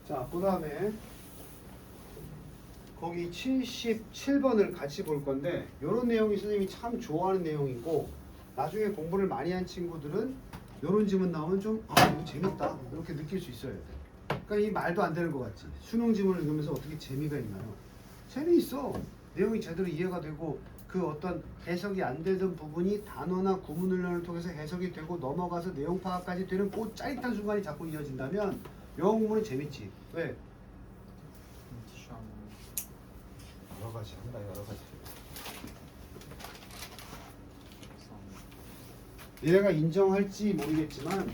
자, 그 다음에 거기 77번을 같이 볼 건데 이런 내용이 선생님이 참 좋아하는 내용이고 나중에 공부를 많이 한 친구들은 이런 지문 나오면 좀 이거 재밌다 이렇게 느낄 수 있어야 돼. 그러니까 이 말도 안 되는 것 같지. 수능 지문을 읽으면서 어떻게 재미가 있나요? 재미있어. 내용이 제대로 이해가 되고 그 어떤 해석이 안 되던 부분이 단어나 구문을 통해서 해석이 되고 넘어가서 내용 파악까지 되는 그 짜릿한 순간이 자꾸 이어진다면 영어 공부는 재밌지. 왜? 여러 가지 한다, 여러 가지. 얘가 인정할지 모르겠지만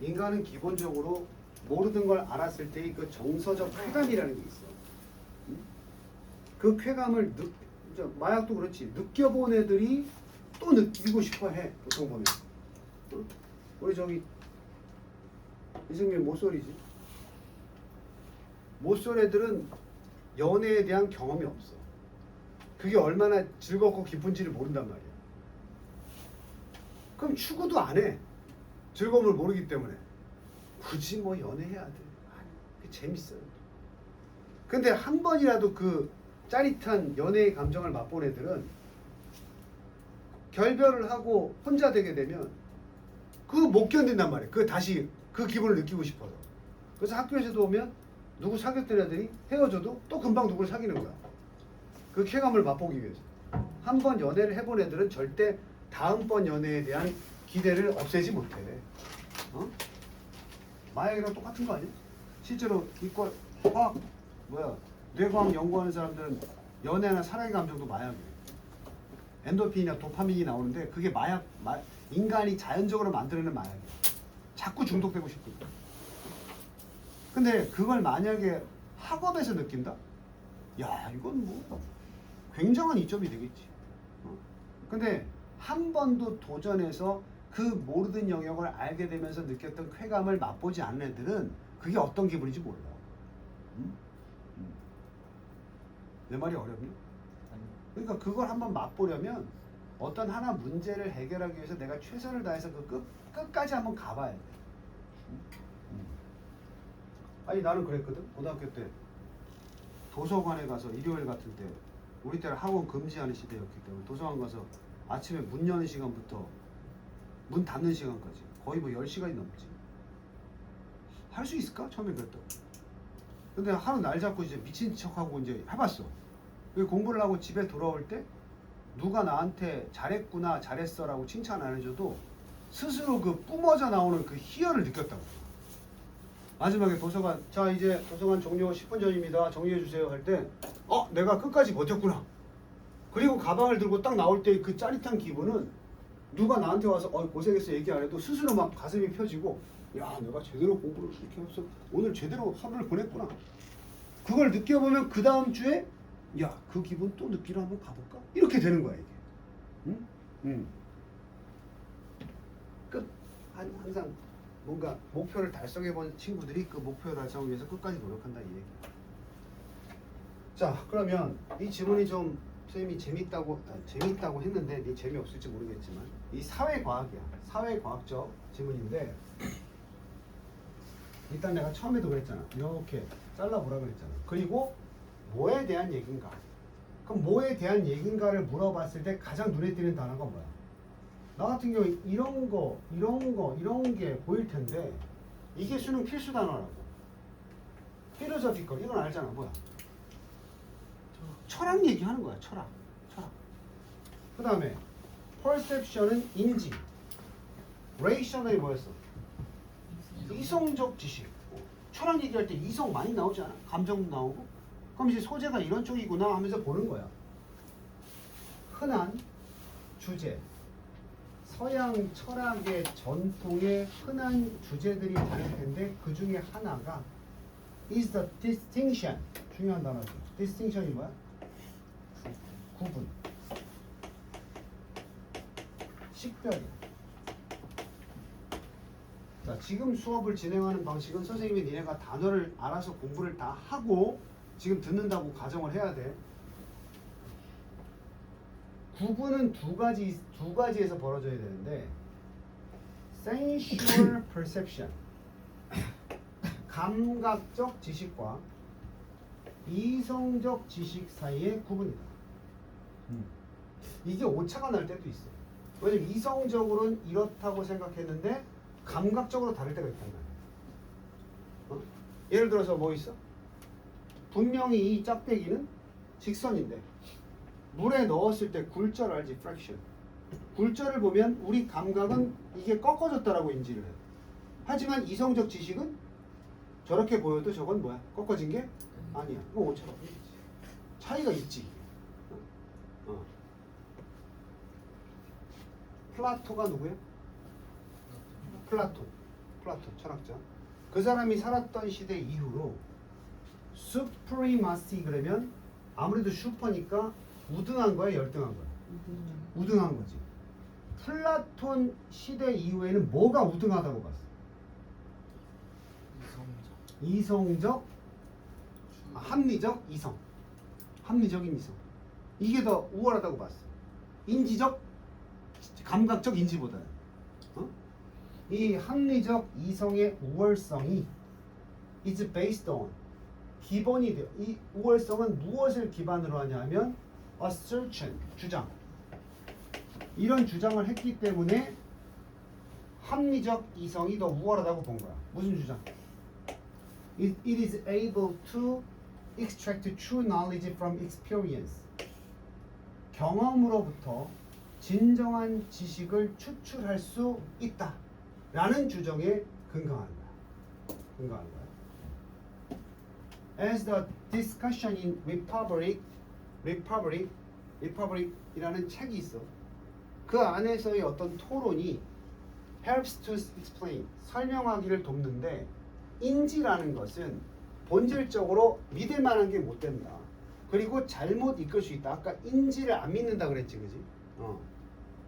인간은 기본적으로 모르는 걸 알았을 때의 그 정서적 쾌감이라는 게 있어. 그 쾌감을 마약도 그렇지. 느껴본 애들이 또 느끼고 싶어 해. 보통 보면. 우리 저기 이승민 모쏠이지. 모쏠 애들은 연애에 대한 경험이 없어. 그게 얼마나 즐겁고 기쁜지를 모른단 말이야. 그럼 추구도 안 해. 즐거움을 모르기 때문에. 굳이 뭐 연애해야 돼. 그게 재밌어요. 근데 한 번이라도 그 짜릿한 연애의 감정을 맛본 애들은 결별을 하고 혼자 되게 되면 그거 못 견딘단 말이야. 그 다시 그 기분을 느끼고 싶어서. 그래서 학교에서도 오면 누구 사귀었던 애들이 헤어져도 또 금방 누구를 사귀는 거야. 그 쾌감을 맛보기 위해서. 한 번 연애를 해본 애들은 절대 다음번 연애에 대한 기대를 없애지 못해. 마약이랑 똑같은 거 아니야? 실제로 이과 뇌과학 연구하는 사람들은 연애나 사랑의 감정도 마약이에요. 엔도핀이나 도파민이 나오는데 그게 인간이 자연적으로 만들어내는 마약이에요. 자꾸 중독되고 싶거든. 근데 그걸 만약에 학업에서 느낀다? 야, 이건 뭐 굉장한 이점이 되겠지. 근데 한 번도 도전해서 그 모르는 영역을 알게 되면서 느꼈던 쾌감을 맛보지 않는 애들은 그게 어떤 기분인지 몰라. 내 말이 어렵니? 그러니까 그걸 한번 맛보려면 어떤 하나 문제를 해결하기 위해서 내가 최선을 다해서 그 끝까지 한번 가봐야 돼. 아니 나는 그랬거든. 고등학교 때 도서관에 가서 일요일 같은 때 우리 때는 학원 금지하는 시대였기 때문에 도서관 가서 아침에 문 여는 시간부터 문 닫는 시간까지 거의 뭐 10시간이 넘지. 할 수 있을까? 처음에 그랬다고. 근데 하루 날 잡고 이제 미친 척하고 이제 해봤어. 공부를 하고 집에 돌아올 때 누가 나한테 잘했구나 잘했어라고 칭찬 안 해줘도 스스로 그 뿜어져 나오는 그 희열을 느꼈다고. 마지막에 도서관 자 이제 도서관 종료 10분 전입니다. 정리해 주세요 할 때 내가 끝까지 버텼구나. 그리고 가방을 들고 딱 나올 때 그 짜릿한 기분은 누가 나한테 와서 고생했어 얘기 안 해도 스스로 막 가슴이 펴지고 야 내가 제대로 공부를 이렇게 해서 오늘 제대로 하루를 보냈구나. 그걸 느껴보면 그 다음 주에 야 그 기분 또 느끼러 한번 가볼까? 이렇게 되는 거야 이게. 응? 항상 뭔가 목표를 달성해본 친구들이 그 목표를 달성하기 위해서 끝까지 노력한다 이 얘기야. 자 그러면 이 지문이 좀 선생님이 재밌다고 했는데 네 재미없을지 모르겠지만 이 사회과학이야. 사회과학적 지문인데 일단 내가 처음에도 그랬잖아. 이렇게 잘라보라 그랬잖아. 그리고 뭐에 대한 얘기인가? 그럼 뭐에 대한 얘기인가를 물어봤을 때 가장 눈에 띄는 단어가 뭐야? 나 같은 경우에 이런 게 보일 텐데 이게 수능 필수 단어라고. 필로소피컬 이건 알잖아. 뭐야? 철학 얘기하는 거야. 철학. 그 다음에 perception은 인지. rational이 뭐였어? 이성적 지식. 철학 얘기할 때 이성 많이 나오지 않아? 감정도 나오고. 그럼 이제 소재가 이런 쪽이구나 하면서 보는 거야. 흔한 주제. 서양 철학의 전통의 흔한 주제들이 많을 텐데 그 중에 하나가 is the distinction. 중요한 단어죠. distinction이 뭐야? 구분. 식별이야. 자, 지금 수업을 진행하는 방식은 선생님이 니네가 단어를 알아서 공부를 다 하고 지금 듣는다고 가정을 해야 돼. 구분은 두 가지에서 벌어져야 되는데 sensual perception 감각적 지식과 이성적 지식 사이의 구분이다. 이게 오차가 날 때도 있어. 왜냐면 이성적으로는 이렇다고 생각했는데 감각적으로 다를 때가 있단 말이야. 예를 들어서 뭐 있어? 분명히 이 짝대기는 직선인데 물에 넣었을 때 굴절 알지? 프랙션. 굴절을 보면 우리 감각은 이게 꺾어졌다라고 인지를 해. 하지만 이성적 지식은 저렇게 보여도 저건 뭐야? 꺾어진 게 아니야. 그건 오차가 있지. 차이가 있지. 플라토가 누구야? 플라톤 철학자. 그 사람이 살았던 시대 이후로 supremacy 그러면 아무래도 슈퍼니까 우등한 거야, 열등한 거야? 우등한 거지. 플라톤 시대 이후에는 뭐가 우등하다고 봤어? 이성적, 합리적 이성. 합리적인 이성. 이게 더 우월하다고 봤어. 인지적, 감각적 인지보다는. 이 합리적 이성의 우월성이 is based on 기본이 돼요. 이 우월성은 무엇을 기반으로 하냐면 assertion, 주장. 이런 주장을 했기 때문에 합리적 이성이 더 우월하다고 본 거야. 무슨 주장? It is able to extract true knowledge from experience. 경험으로부터 진정한 지식을 추출할 수 있다. 라는 주장에 근거한 거야. As the discussion in Republic이라는 책이 있어. 그 안에서의 어떤 토론이 helps to explain, 설명하기를 돕는데 인지라는 것은 본질적으로 믿을 만한 게 못 된다. 그리고 잘못 이끌 수 있다. 아까 인지를 안 믿는다 그랬지, 그지?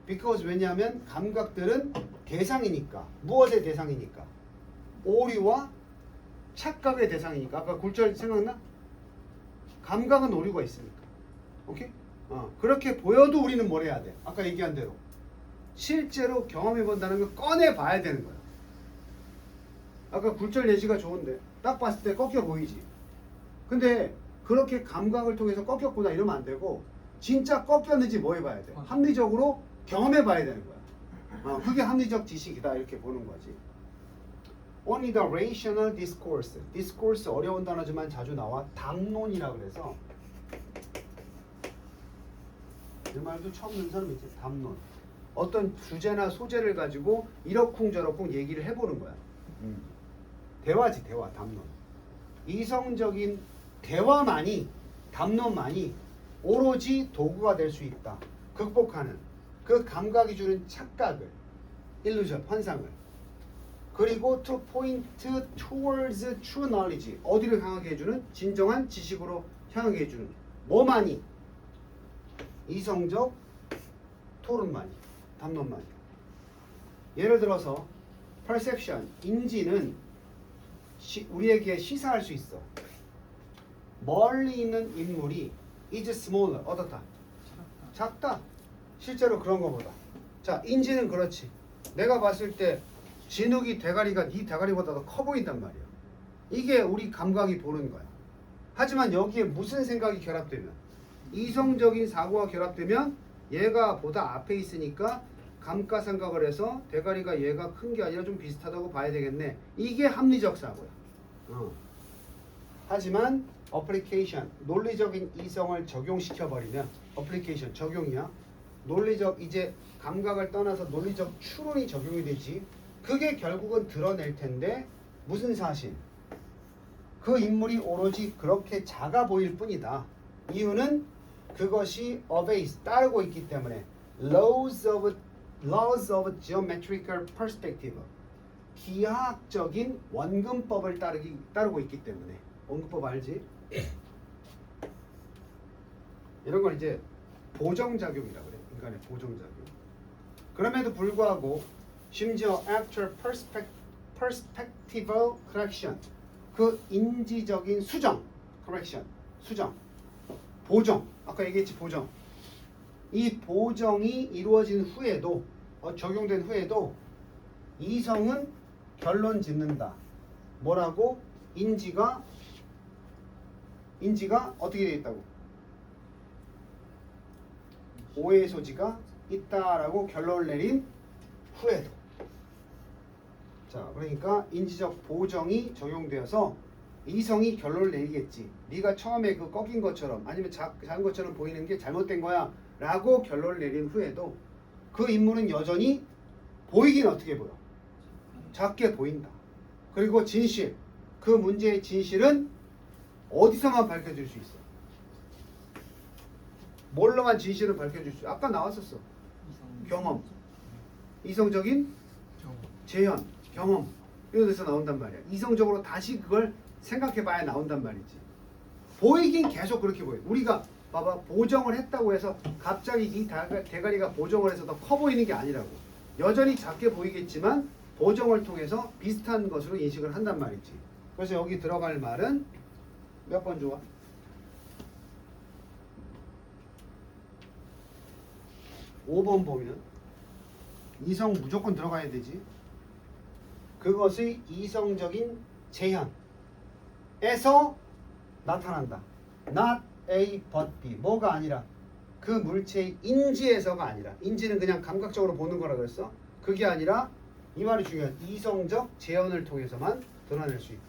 Because 왜냐하면 감각들은 대상이니까. 무엇의 대상이니까? 오류와 착각의 대상이니까. 아까 굴절 생각나? 감각은 오류가 있으니까. 오케이? 그렇게 보여도 우리는 뭘 해야 돼? 아까 얘기한 대로 실제로 경험해 본다는 걸 꺼내 봐야 되는 거야. 아까 굴절 예시가 좋은데 딱 봤을 때 꺾여 보이지. 근데 그렇게 감각을 통해서 꺾였구나 이러면 안 되고 진짜 꺾였는지 뭐 해봐야 돼? 합리적으로 경험해 봐야 되는 거야. 그게 합리적 지식이다 이렇게 보는 거지. Only the rational discourse. discourse 어려운 단어지만 자주 나와. 담론이라 그래서 이 말도 처음 듣는 사람 있지. 담론. 어떤 주제나 소재를 가지고 이러쿵저러쿵 얘기를 해보는 거야. 대화지 대화. 담론. 이성적인 대화만이 담론만이 오로지 도구가 될 수 있다. 극복하는 그 감각이 주는 착각을 illusion, 환상을 그리고 to point towards true knowledge 어디를 향하게 해주는 진정한 지식으로 향하게 해주는 뭐만이 이성적 토론만이 담론만이 예를 들어서 perception 인지는 우리에게 시사할 수 있어. 멀리 있는 인물이 is smaller 어떻다? 작다. 실제로 그런 거보다. 자, 인지는 그렇지. 내가 봤을 때 진욱이 대가리가 네 대가리보다 더 커 보인단 말이야. 이게 우리 감각이 보는 거야. 하지만 여기에 무슨 생각이 결합되면 이성적인 사고가 결합되면 얘가 보다 앞에 있으니까 감가상각을 해서 대가리가 얘가 큰 게 아니라 좀 비슷하다고 봐야 되겠네. 이게 합리적 사고야. 하지만 어플리케이션, 논리적인 이성을 적용시켜버리면 어플리케이션, 적용이야. 논리적 이제 감각을 떠나서 논리적 추론이 적용이 되지. 그게 결국은 드러낼 텐데 무슨 사실? 그 인물이 오로지 그렇게 작아 보일 뿐이다. 이유는 그것이 obeys, 따르고 있기 때문에 laws of geometrical perspective, 기하학적인 원근법을 따르고 있기 때문에. 원근법 알지? 이런 걸 이제 보정작용이라고 그래. 인간의 보정작용. 그럼에도 불구하고 심지어 after perspectival correction, 그 인지적인 수정, correction, 수정, 보정, 아까 얘기했지 보정. 이 보정이 이루어진 후에도 적용된 후에도 이성은 결론 짓는다. 뭐라고? 인지가 어떻게 되어 있다고? 오해의 소지가 있다라고 결론을 내린 후에도. 자, 그러니까 인지적 보정이 적용되어서 이성이 결론을 내리겠지. 네가 처음에 그 꺾인 것처럼 아니면 작은 것처럼 보이는 게 잘못된 거야 라고 결론을 내린 후에도 그 인물은 여전히 보이긴 어떻게 보여? 작게 보인다. 그리고 진실, 그 문제의 진실은 어디서만 밝혀질 수 있어? 뭘로만 진실을 밝혀줄 수 있어? 아까 나왔었어. 경험, 이성적인 재현, 경험 이런 데서 나온단 말이야. 이성적으로 다시 그걸 생각해봐야 나온단 말이지. 보이긴 계속 그렇게 보여. 우리가 봐봐, 보정을 했다고 해서 갑자기 이 대가리가 보정을 해서 더 커 보이는 게 아니라고. 여전히 작게 보이겠지만 보정을 통해서 비슷한 것으로 인식을 한단 말이지. 그래서 여기 들어갈 말은 몇 번 좋아? 5번 보면 이성 무조건 들어가야 되지. 그것의 이성적인 재현에서 나타난다. Not A but B. 뭐가 아니라 그 물체의 인지에서가 아니라, 인지는 그냥 감각적으로 보는 거라 그랬어. 그게 아니라 이 말이 중요한 이성적 재현을 통해서만 드러낼 수 있다.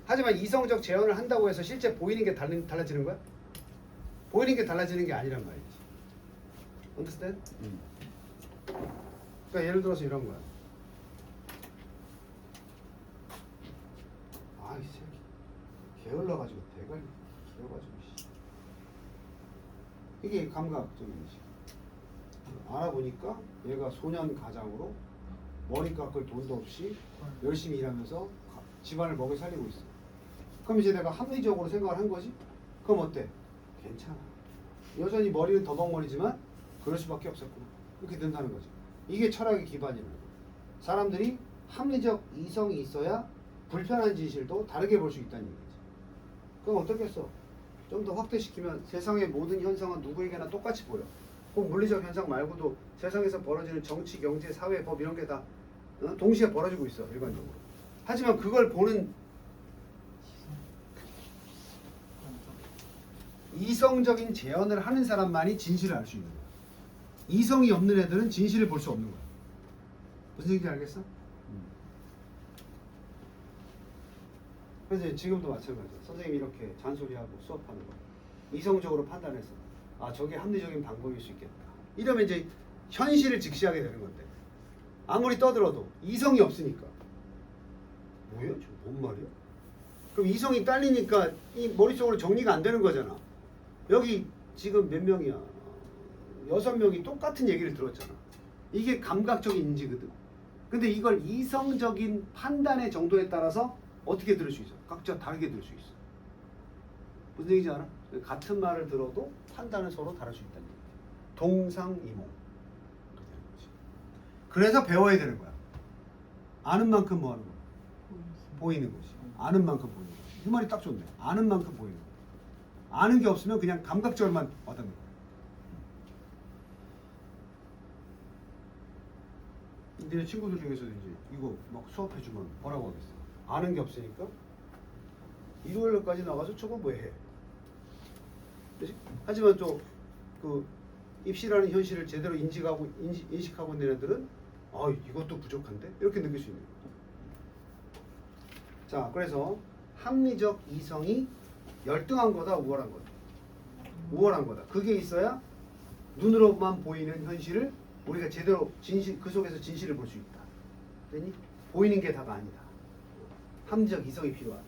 하지만 이성적 재현을 한다고 해서 실제 보이는 게 달라지는 거야? 보이는 게 달라지는 게 아니란 말이지. Understand? 그러니까 예를 들어서 이런 거야. 이 새끼 게을러가지고 대가리 길어가지고 이게 감각적인 인식. 알아보니까 얘가 소년 가장으로 머리 깎을 돈도 없이 열심히 일하면서 집안을 먹여 살리고 있어. 그럼 이제 내가 합리적으로 생각을 한 거지? 그럼 어때? 괜찮아. 여전히 머리는 더벅머리지만 그럴 수밖에 없었구나. 이렇게 된다는 거지. 이게 철학의 기반이라는 거야. 사람들이 합리적 이성이 있어야 불편한 진실도 다르게 볼 수 있다는 얘기지. 그럼 어떻겠어? 좀 더 확대시키면 세상의 모든 현상은 누구에게나 똑같이 보여. 꼭 물리적 현상 말고도 세상에서 벌어지는 정치, 경제, 사회, 법 이런 게 다 동시에 벌어지고 있어. 일반적으로. 하지만 그걸 보는 이성적인 재현을 하는 사람만이 진실을 알 수 있는 거야. 이성이 없는 애들은 진실을 볼 수 없는 거야. 무슨 얘기인지 알겠어? 그래서 지금도 마찬가지야. 선생님이 이렇게 잔소리하고 수업하는 거 이성적으로 판단해서 저게 합리적인 방법일 수 있겠다. 이러면 이제 현실을 직시하게 되는 건데 아무리 떠들어도 이성이 없으니까 뭐야? 저 뭔 말이야? 그럼 이성이 딸리니까 이 머릿속으로 정리가 안 되는 거잖아. 여기 지금 몇 명이야? 6명이 똑같은 얘기를 들었잖아. 이게 감각적인 인지거든. 근데 이걸 이성적인 판단의 정도에 따라서 어떻게 들을 수 있어? 각자 다르게 들을 수 있어. 무슨 얘기인지 알아? 같은 말을 들어도 판단은 서로 다를 수 있다는 얘기야. 동상이몽. 그래서 배워야 되는 거야. 아는 만큼 뭐 하는 거야? 보이는 거지. 아는 만큼 보이는 거야. 이 말이 딱 좋네. 아는 만큼 보이는 거야. 아는 게 없으면 그냥 감각적으로만 와닿는 거야. 내 친구들 중에서도 이제 이거 막 수업해주면 뭐라고 하겠어? 아는 게 없으니까 일요일까지 나가서 저거 뭐 해? 그치? 하지만 또 그 입시라는 현실을 제대로 인식하고 있는 애들은 이것도 부족한데? 이렇게 느낄 수 있는 거야. 자, 그래서 합리적 이성이 열등한 거다, 우월한 거다? 우월한 거다. 그게 있어야 눈으로만 보이는 현실을 우리가 제대로 그 속에서 진실을 볼 수 있다. 그러니 보이는 게 다가 아니다. 합리적 이성이 필요하다.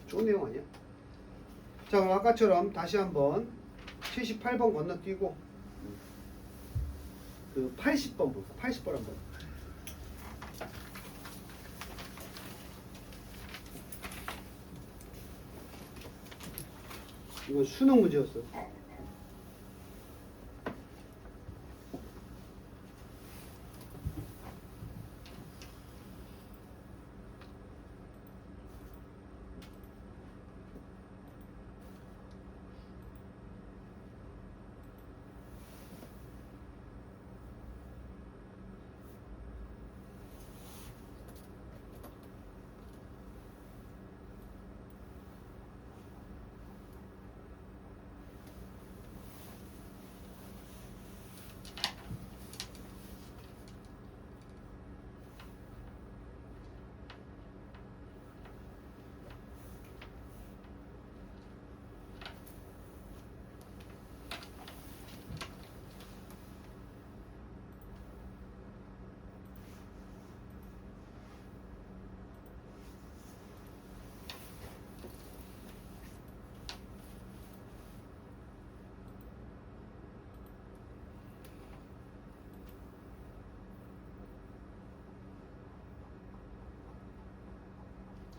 좋은 내용 아니야? 자, 그럼 아까처럼 다시 한번 78번 건너뛰고 그 80번 볼까? 80번 한번. 이건 수능 문제였어.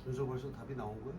준서 벌써 답이 나온 거야?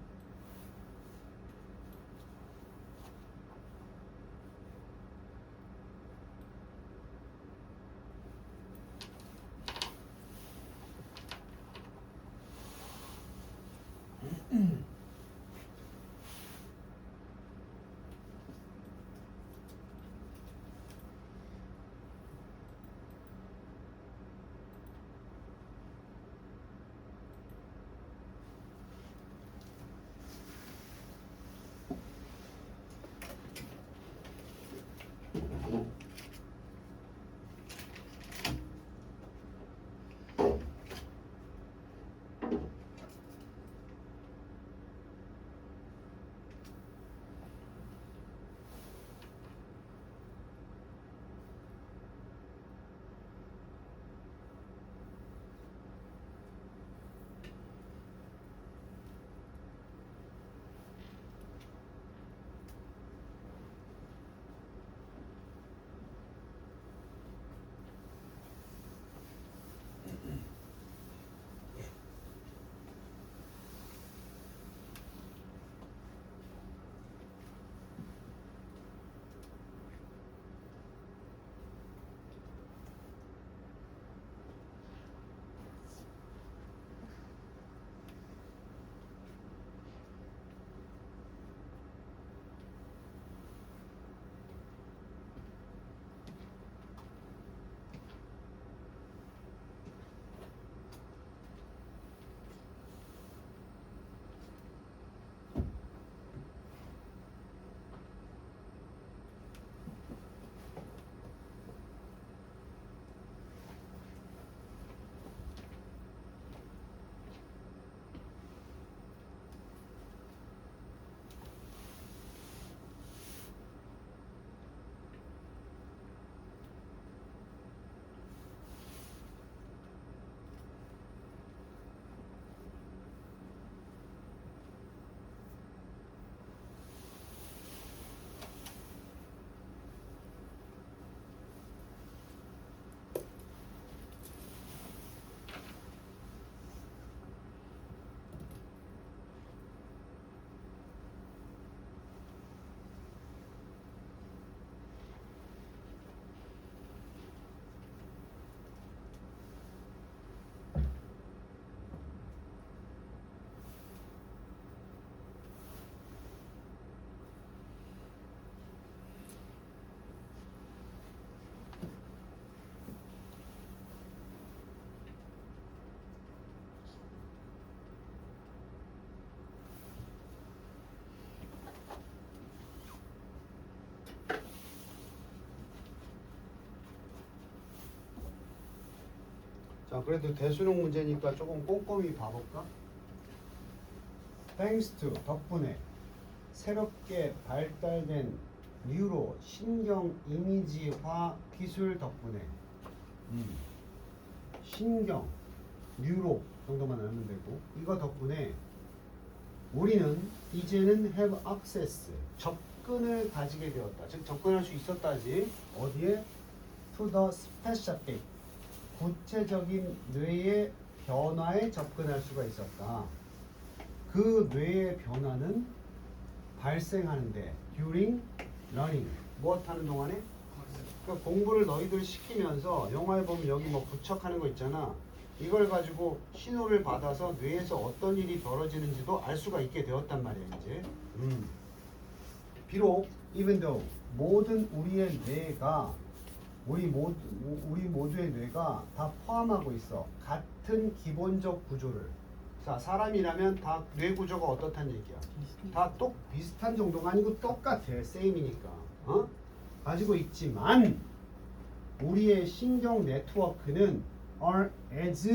자, 그래도 대수능 문제니까 조금 꼼꼼히 봐볼까? Thanks to 덕분에 새롭게 발달된 뉴로 신경 이미지화 기술 덕분에 신경 뉴로 정도만 알면 되고 이거 덕분에 우리는 이제는 have access 접근을 가지게 되었다. 즉 접근할 수 있었다지. 어디에? to the specific 구체적인 뇌의 변화에 접근할 수가 있었다. 그 뇌의 변화는 발생하는데 during learning 무엇 하는 동안에? 그러니까 공부를 너희들 시키면서 영화에 보면 여기 뭐 부착하는 거 있잖아. 이걸 가지고 신호를 받아서 뇌에서 어떤 일이 벌어지는지도 알 수가 있게 되었단 말이야 이제. 비록 even though 모든 우리의 뇌가 우리 모두의 뇌가 다 포함하고 있어. 같은 기본적 구조를. 자, 사람이라면 다 뇌 구조가 어떻단 얘기야? 다 비슷한 정도가 아니고 똑같아. 세임이니까. 가지고 있지만 우리의 신경 네트워크는 are as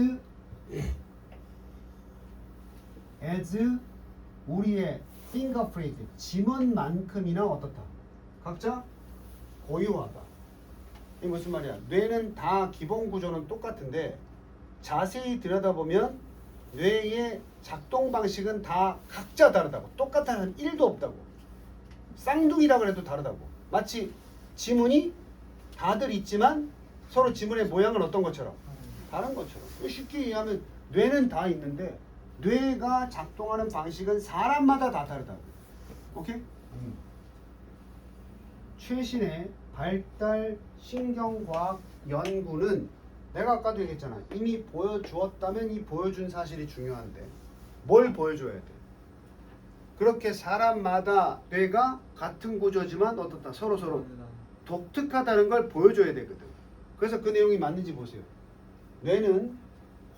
우리의 fingerprint 지문만큼이나 어떻다? 각자 고유하다. 이게 무슨 말이야? 뇌는 다 기본 구조는 똑같은데 자세히 들여다보면 뇌의 작동 방식은 다 각자 다르다고. 똑같은 한 1도 없다고. 쌍둥이라 그래도 다르다고. 마치 지문이 다들 있지만 서로 지문의 모양은 어떤 것처럼? 다른 것처럼. 쉽게 이해하면 뇌는 다 있는데 뇌가 작동하는 방식은 사람마다 다 다르다고. 오케이? 최신의 발달 신경과학 연구는 내가 아까도 얘기했잖아. 이미 보여주었다면 이 보여준 사실이 중요한데 뭘 보여줘야 돼? 그렇게 사람마다 뇌가 같은 구조지만 어떻다? 서로 독특하다는 걸 보여줘야 되거든. 그래서 그 내용이 맞는지 보세요. 뇌는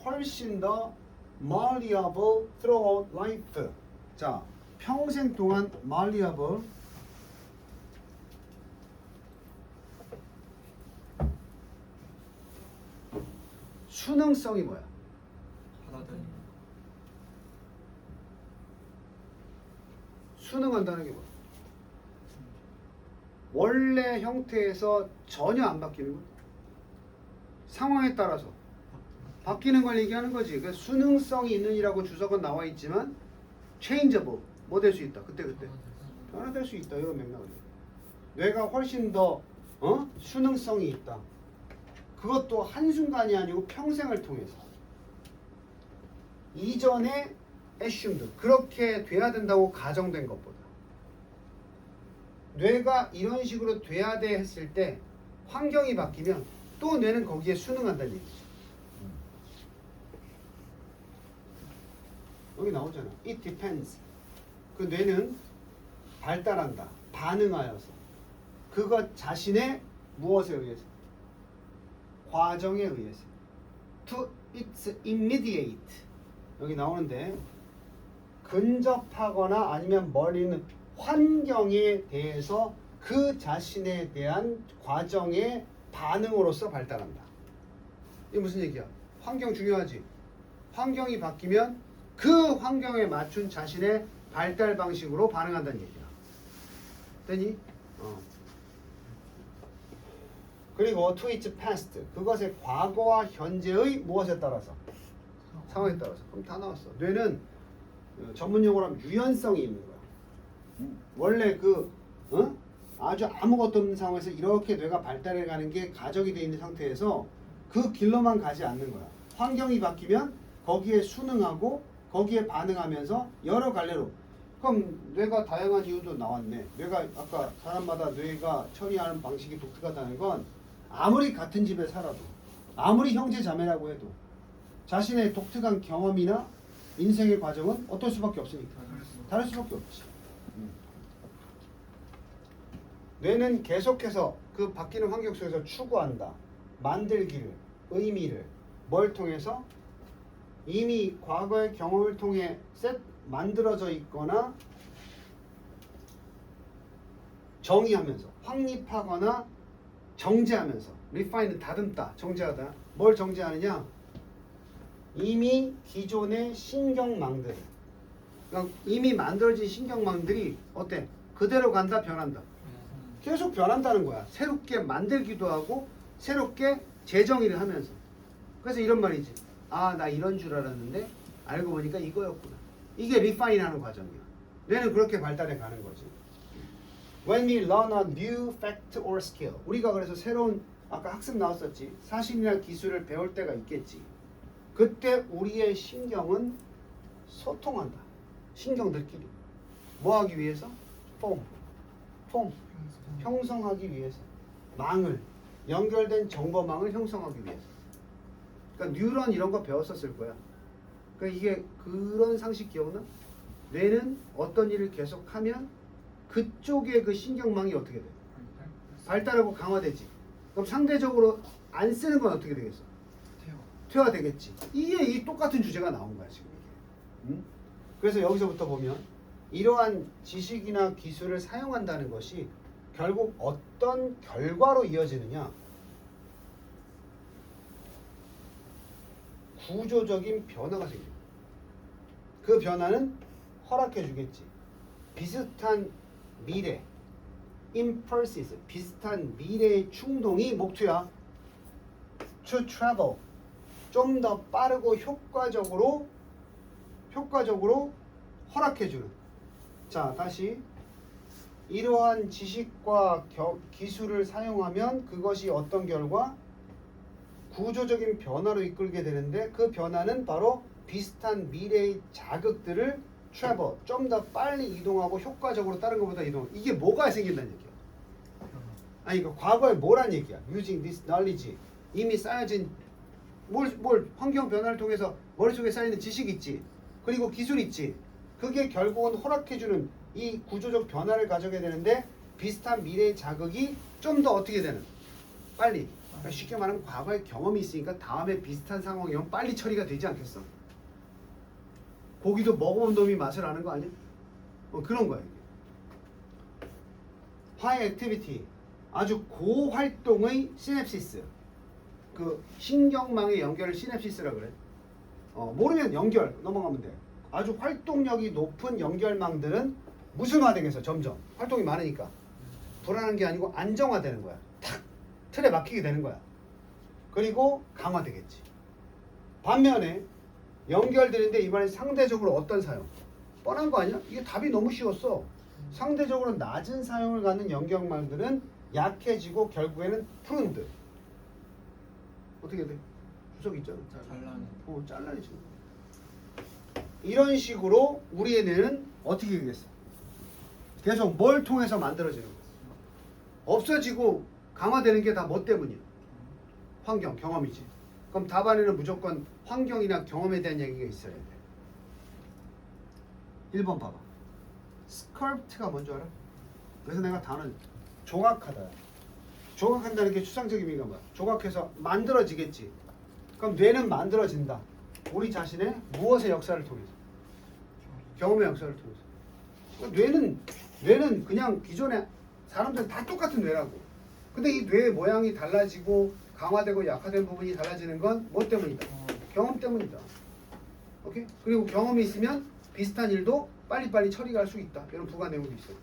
훨씬 더 malleable throughout life. 자, 평생 동안 malleable 수능성이 뭐야? 수능한다는 게 뭐야? 원래 형태에서 전혀 안 바뀌는 거야. 상황에 따라서 바뀌는 걸 얘기하는 거지. 그래서 수능성이 있는이라고 주석은 나와 있지만 changeable 뭐 될 수 있다. 그때 변화될 수 있다. 이런 맥락이에요. 뇌가 훨씬 더 수능성이 있다. 그것도 한순간이 아니고 평생을 통해서. 이전에 assumed 그렇게 돼야 된다고 가정된 것보다 뇌가 이런 식으로 돼야 돼 했을 때 환경이 바뀌면 또 뇌는 거기에 순응한다는 얘기지. 여기 나오잖아. It depends. 그 뇌는 발달한다. 반응하여서. 그것 자신의 무엇에 의해서? 과정에 의해서. To its immediate. 여기 나오는데 근접하거나 아니면 멀리 있는 환경에 대해서 그 자신에 대한 과정의 반응으로서 발달한다. 이게 무슨 얘기야? 환경 중요하지? 환경이 바뀌면 그 환경에 맞춘 자신의 발달 방식으로 반응한다는 얘기야. 되니? 그리고 to its past 그것의 과거와 현재의 무엇에 따라서? 상황에 따라서. 그럼 다 나왔어. 뇌는 전문 용어로 하면 유연성이 있는 거야. 원래 아주 아무것도 없는 상황에서 이렇게 뇌가 발달해 가는 게 가정이 되어 있는 상태에서 그 길로만 가지 않는 거야. 환경이 바뀌면 거기에 순응하고 거기에 반응하면서 여러 갈래로. 그럼 뇌가 다양한 이유도 나왔네. 뇌가 아까 사람마다 뇌가 처리하는 방식이 독특하다는 건 아무리 같은 집에 살아도 아무리 형제 자매라고 해도 자신의 독특한 경험이나 인생의 과정은 어떨 수밖에 없으니까 다를 수밖에 없지. 뇌는 계속해서 그 바뀌는 환경 속에서 추구한다. 만들기를, 의미를 뭘 통해서? 이미 과거의 경험을 통해 만들어져 있거나 정의하면서 확립하거나 정제하면서 refine 다듬다, 정제하다. 뭘 정제하느냐? 이미 기존의 신경망들 그러니까 이미 만들어진 신경망들이 어때? 그대로 간다, 변한다? 계속 변한다는 거야. 새롭게 만들기도 하고 새롭게 재정의를 하면서. 그래서 이런 말이지. 아, 나 이런 줄 알았는데 알고 보니까 이거였구나. 이게 리파인하는 과정이야. 뇌는 그렇게 발달해 가는 거지. When we learn a new fact or skill 우리가 그래서 새로운 아까 학습 나왔었지. 사실이나 기술을 배울 때가 있겠지. 그때 우리의 신경은 소통한다. 신경들끼리. 뭐 하기 위해서? 폼. 형성하기 위해서. 망을. 연결된 정보망을 형성하기 위해서. 그러니까 뉴런 이런 거 배웠었을 거야. 그러니까 이게 그런 상식 기억나? 뇌는 어떤 일을 계속하면 그쪽의 그 신경망이 어떻게 돼? 발달하고 강화되지. 그럼 상대적으로 안 쓰는 건 어떻게 되겠어? 퇴화되겠지. 이게 이 똑같은 주제가 나온 거야 지금 이게. 그래서 여기서부터 보면 이러한 지식이나 기술을 사용한다는 것이 결국 어떤 결과로 이어지느냐? 구조적인 변화가 생깁니다. 그 변화는 허락해 주겠지. 비슷한 미래, impulses, 비슷한 미래의 충동이 목표야. To travel, 좀 더 빠르고 효과적으로 허락해 주는. 자, 다시 이러한 지식과 기술을 사용하면 그것이 어떤 결과? 구조적인 변화로 이끌게 되는데 그 변화는 바로 비슷한 미래의 자극들을 travel 좀 더 빨리 이동하고 효과적으로 다른 것보다 이동. 이게 뭐가 생긴다는 얘기야? 아니 그 과거에 뭐란 얘기야? Using this knowledge 이미 쌓여진 뭘 환경 변화를 통해서 머릿속에 쌓이는 지식 있지. 그리고 기술 있지. 그게 결국은 허락해주는 이 구조적 변화를 가져게 되는데 비슷한 미래의 자극이 좀 더 어떻게 되는? 빨리. 그러니까 쉽게 말하면 과거의 경험이 있으니까 다음에 비슷한 상황이면 빨리 처리가 되지 않겠어? 고기도 먹어본 놈이 맛을 아는 거 아니야? 그런 거야 이게. High activity 아주 고활동의 시냅시스. 그 신경망의 연결을 시냅시스라 그래. 모르면 연결 넘어가면 돼. 아주 활동력이 높은 연결망들은 무슬화되면서 점점 활동이 많으니까 불안한 게 아니고 안정화되는 거야. 탁 틀에 막히게 되는 거야. 그리고 강화되겠지. 반면에 연결되는데 이번엔 상대적으로 어떤 사용? 뻔한 거 아니야? 이게 답이 너무 쉬웠어. 상대적으로 낮은 사용을 갖는 연결망들은 약해지고 결국에는 프룬드. 어떻게 돼? 주석 있잖아. 잘라내지. 이런 식으로 우리의 뇌는 어떻게 되겠어? 계속 뭘 통해서 만들어지는 거야? 없어지고 강화되는 게 다 뭐 때문이야? 환경, 경험이지. 그럼 답 안에는 무조건 환경이나 경험에 대한 얘기가 있어야 돼. 1번 봐봐. 스컬프트가 뭔지 알아? 그래서 내가 단어는 조각하다. 조각한다는 게 추상적인 의미가 뭐야? 조각해서 만들어지겠지. 그럼 뇌는 만들어진다. 우리 자신의 무엇의 역사를 통해서? 경험의 역사를 통해서. 뇌는 그냥 기존의 사람들은 다 똑같은 뇌라고. 근데 이 뇌의 모양이 달라지고 강화되고 약화된 부분이 달라지는 건 뭐 때문이다? 경험 때문이다. 오케이? 그리고 경험이 있으면 비슷한 일도 빨리빨리 처리가 할 수 있다. 이런 부가 내용도 있어요.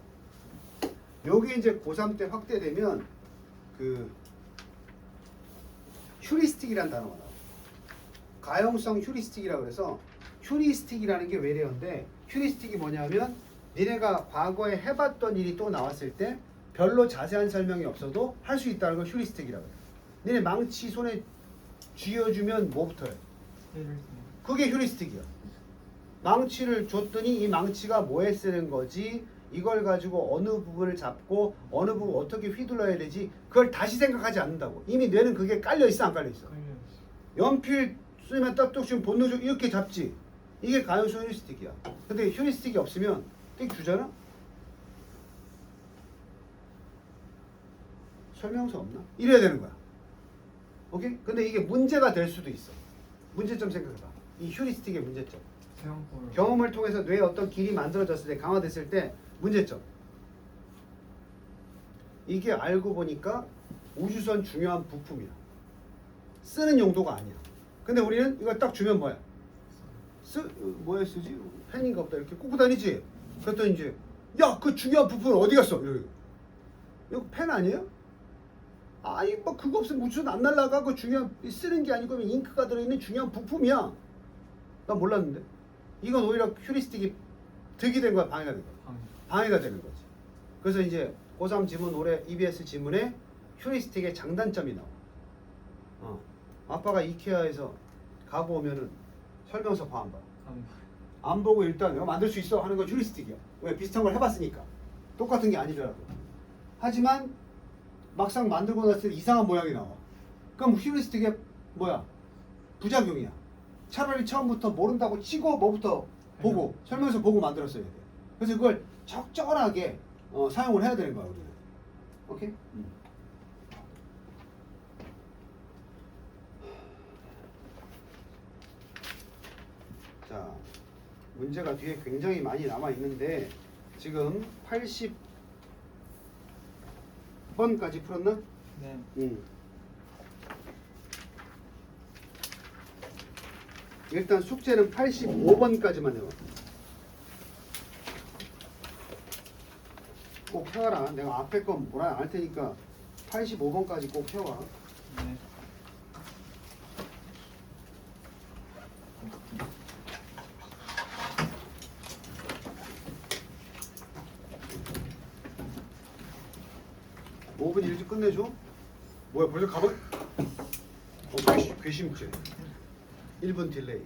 요게 이제 고3 때 확대되면 그 휴리스틱이라는 단어가 나와요. 가용성 휴리스틱이라고 그래서 휴리스틱이라는 게 외래어인데 휴리스틱이 뭐냐면 니네가 과거에 해봤던 일이 또 나왔을 때 별로 자세한 설명이 없어도 할 수 있다는 걸 휴리스틱이라고 해요. 니네 망치 손에 쥐어주면 뭐부터 해? 그게 휴리스틱이야. 망치를 줬더니 이 망치가 뭐에 쓰는 거지? 이걸 가지고 어느 부분을 잡고 어느 부분 어떻게 휘둘러야 되지? 그걸 다시 생각하지 않는다고. 이미 뇌는 그게 깔려있어 안 깔려있어? 연필 쓰면 딱딱 지금 본능적으로 이렇게 잡지. 이게 가용성 휴리스틱이야. 근데 휴리스틱이 없으면 땡 주잖아? 설명서 없나? 이래야 되는 거야. 오케이? 근데 이게 문제가 될 수도 있어. 문제점 생각해봐. 이 휴리스틱의 문제점. 경험을 통해서 뇌에 어떤 길이 만들어졌을 때 강화됐을 때 문제점. 이게 알고 보니까 우주선 중요한 부품이야. 쓰는 용도가 아니야. 근데 우리는 이거 딱 주면 뭐야? 뭐에 쓰지? 펜인가 보다 이렇게 꽂고 다니지? 그랬더니 이제 야 그 중요한 부품은 어디 갔어? 이거 펜 아니에요? 아니 뭐 그거 없으면 우주선 안 날아가. 그 중요한 쓰는 게 아니고 잉크가 들어있는 중요한 부품이야. 난 몰랐는데. 이건 오히려 휴리스틱이 득이 된 거야, 방해가 된 거야? 방해가 되는 거지. 그래서 이제 고3 지문 올해 EBS 지문에 휴리스틱의 장단점이 나와. 아빠가 이케아에서 가고 오면은 설명서 봐 안 봐? 안 보고 일단 내가 만들 수 있어 하는 건 휴리스틱이야. 왜? 비슷한 걸 해봤으니까. 똑같은 게 아니더라고. 하지만 막상 만들고 났을 때 이상한 모양이 나와. 그럼 휴리스틱의 뭐야? 부작용이야. 차라리 처음부터 모른다고 치고 뭐부터 보고 설명서 보고 만들었어야 돼. 그래서 그걸 적절하게 사용을 해야 되는 거야 우리는. 오케이? 자, 문제가 뒤에 굉장히 많이 남아 있는데 지금 80번까지 풀었나? 네. 일단 숙제는 85번까지만 해봐. 꼭 해와라. 내가 앞에 건 뭐라 안 할 테니까 85번까지 꼭 해와. 네. (5분) 일찍 끝내줘. 뭐야 벌써 가버? 괘씸죄. 1분 딜레이.